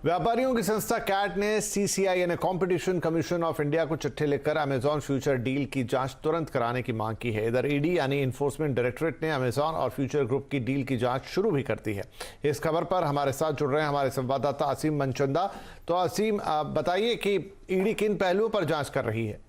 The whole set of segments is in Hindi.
व्यापारियों की संस्था कैट ने सीसीआई यानी कंपटीशन कमीशन ऑफ इंडिया को चिट्ठी लिखकर अमेजॉन फ्यूचर डील की जांच तुरंत कराने की मांग की है। इधर ईडी यानी इन्फोर्समेंट डायरेक्टरेट ने अमेजॉन और फ्यूचर ग्रुप की डील की जांच शुरू भी कर दी है। इस खबर पर हमारे साथ जुड़ रहे हैं हमारे संवाददाता असीम मनचंदा। तो असीम, बताइए कि ईडी किन पहलुओं पर जांच कर रही है?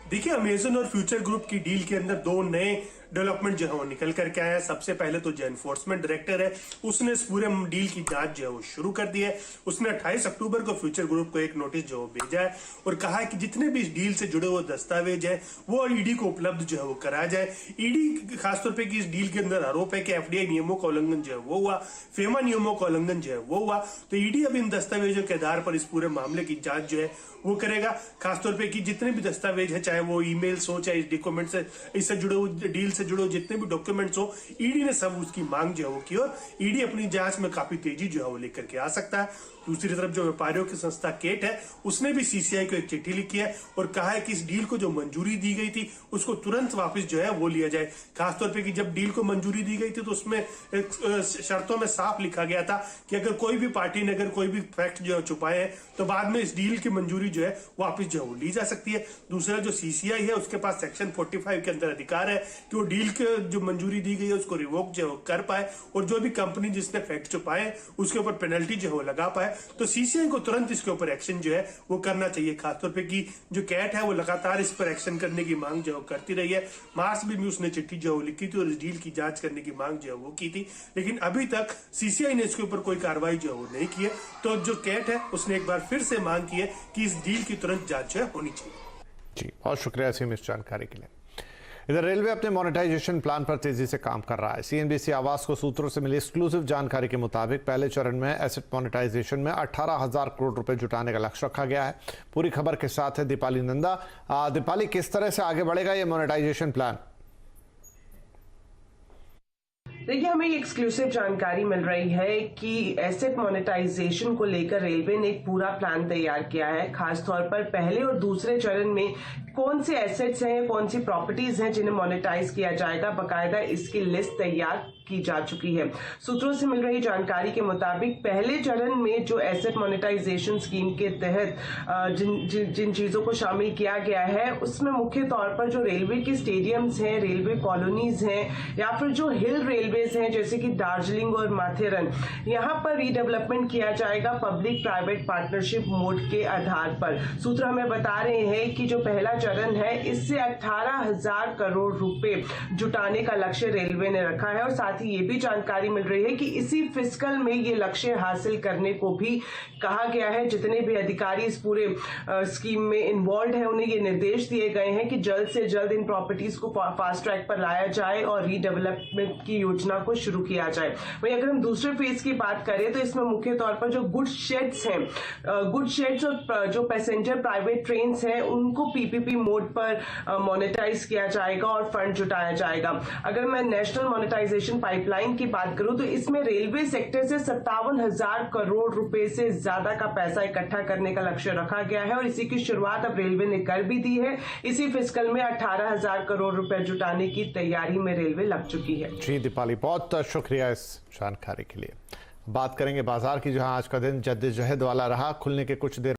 देखिए, अमेजन और फ्यूचर ग्रुप की डील के अंदर दो नए डेवलपमेंट जो है वो निकल करके आया है। सबसे पहले तो जो एनफोर्समेंट डायरेक्टर है उसने इस पूरे डील की जांच जो है वो शुरू कर दी है। उसने 28 अक्टूबर को फ्यूचर ग्रुप को एक नोटिस जो भेजा है और कहा है कि जितने भी इस डील से जुड़े हुए दस्तावेज है वो ईडी को उपलब्ध जो है वो कराया जाए। ईडी खासतौर पर कि इस डील के अंदर आरोप है कि एफडीआई नियमों का उल्लंघन जो है वो हुआ, फेमा नियमों का उल्लंघन जो है वो हुआ। तो ईडी अब इन दस्तावेजों के आधार पर इस पूरे मामले की जांच जो है वो करेगा। खासतौर पर कि जितने भी दस्तावेज है, चाहे वो ईमेल्स हो, चाहे इस डॉक्यूमेंट से इससे जुड़े हुए डील से जुड़े जितने भी डॉक्यूमेंट्स हो, ईडी ने सब उसकी मांग जो है वो की और ईडी अपनी जांच में काफी तेजी जो है वो लेकर के आ सकता है। दूसरी तरफ जो व्यापारियों की संस्था केट है उसने भी सीसीआई को एक चिट्ठी लिखी है और कहा है कि इस डील को जो मंजूरी दी गई थी उसको तुरंत वापस जो है वो लिया जाए। खासतौर पे कि जब डील को मंजूरी दी गई थी तो उसमें शर्तों में साफ लिखा गया था कि अगर कोई भी पार्टी ने अगर कोई भी फैक्ट जो है छुपाए हैं तो बाद में इस डील की मंजूरी जो है वापस जो है वो ली जा सकती है। दूसरा जो सीसीआई है उसके पास सेक्शन 45 के अंदर अधिकार है कि वो डील के जो मंजूरी दी गई है उसको रिवोक जो है कर पाए और जो भी कंपनी जिसने फैक्ट छुपाए उसके ऊपर पेनल्टी जो है वो लगा पाए। तो सीसीआई को तुरंत इसके ऊपर एक्शन जो है वो करना चाहिए। खासतौर पे कि जो कैट है वो लगातार इस पर एक्शन करने की मांग जो है करती रही है। मार्च में भी उसने चिट्ठी जो है लिखी थी और इस डील की जांच करने की मांग जो है वो की थी, लेकिन अभी तक सीसीआई ने इसके ऊपर कोई कार्रवाई जो है वो नहीं की है। तो जो कैट है उसने एक बार फिर से मांग की है कि इस डील की तुरंत जांच होनी चाहिए। जी, बहुत शुक्रिया असीम इस जानकारी के लिए। इधर रेलवे अपने मोनेटाइजेशन प्लान पर तेजी से काम कर रहा है। सीएनबीसी आवास को सूत्रों से मिली एक्सक्लूसिव जानकारी के मुताबिक पहले चरण में एसेट मोनेटाइजेशन में 18,000 करोड़ रुपए जुटाने का लक्ष्य रखा गया है। पूरी खबर के साथ है दीपाली नंदा। दीपाली, किस तरह से आगे बढ़ेगा ये मोनेटाइजेशन प्लान? देखिए, हमें ये एक्सक्लूसिव जानकारी मिल रही है कि एसेट मोनेटाइजेशन को लेकर रेलवे ने एक पूरा प्लान तैयार किया है। खासतौर पर पहले और दूसरे चरण में कौन से एसेट्स हैं, कौन सी प्रॉपर्टीज हैं जिन्हें मोनेटाइज किया जाएगा, बकायदा इसकी लिस्ट तैयार की जा चुकी है। सूत्रों से मिल रही जानकारी के मुताबिक पहले चरण में जो एसेट मोनेटाइजेशन स्कीम के तहत जिन चीजों को शामिल किया गया है उसमें मुख्य तौर पर जो रेलवे के स्टेडियम्स हैं, रेलवे कॉलोनीज हैं या फिर जो हिल रेलवेज हैं जैसे कि दार्जिलिंग और माथेरन, यहाँ पर रीडेवलपमेंट किया जाएगा पब्लिक प्राइवेट पार्टनरशिप मोड के आधार पर। सूत्र हमें बता रहे हैं कि जो पहला चरण है इससे 18,000 करोड़ रुपए जुटाने का लक्ष्य रेलवे ने रखा है और साथ ही ये भी जानकारी मिल रही है कि इसी फिस्कल में ये लक्ष्य हासिल करने को भी कहा गया है। जितने भी अधिकारी इस पूरे स्कीम में इन्वॉल्व है उन्हें ये निर्देश दिए गए हैं कि जल्द से जल्द इन प्रॉपर्टीज को फास्ट ट्रैक पर लाया जाए और रीडेवलपमेंट की योजना को शुरू किया जाए। वहीं अगर हम दूसरे फेज की बात करें तो इसमें मुख्य तौर पर जो गुड शेड्स हैं, गुड शेड्स और जो पैसेंजर प्राइवेट ट्रेन हैं उनको पीपीपी मोड पर मोनेटाइज किया जाएगा और फंड जुटाया जाएगा। अगर मैं नेशनल मोनेटाइजेशन पाइपलाइन की बात करूं तो इसमें रेलवे सेक्टर से 57,000 करोड़ रुपए से ज्यादा का पैसा इकट्ठा करने का लक्ष्य रखा गया है और इसी की शुरुआत अब रेलवे ने कर भी दी है। इसी फिस्कल में 18,000 करोड़ रुपए जुटाने की तैयारी में रेलवे लग चुकी है। जी दीपाली, बहुत शुक्रिया इस जानकारी के लिए। बात करेंगे बाजार की, जहां आज का दिन जद्दोजहद वाला रहा। खुलने के कुछ देर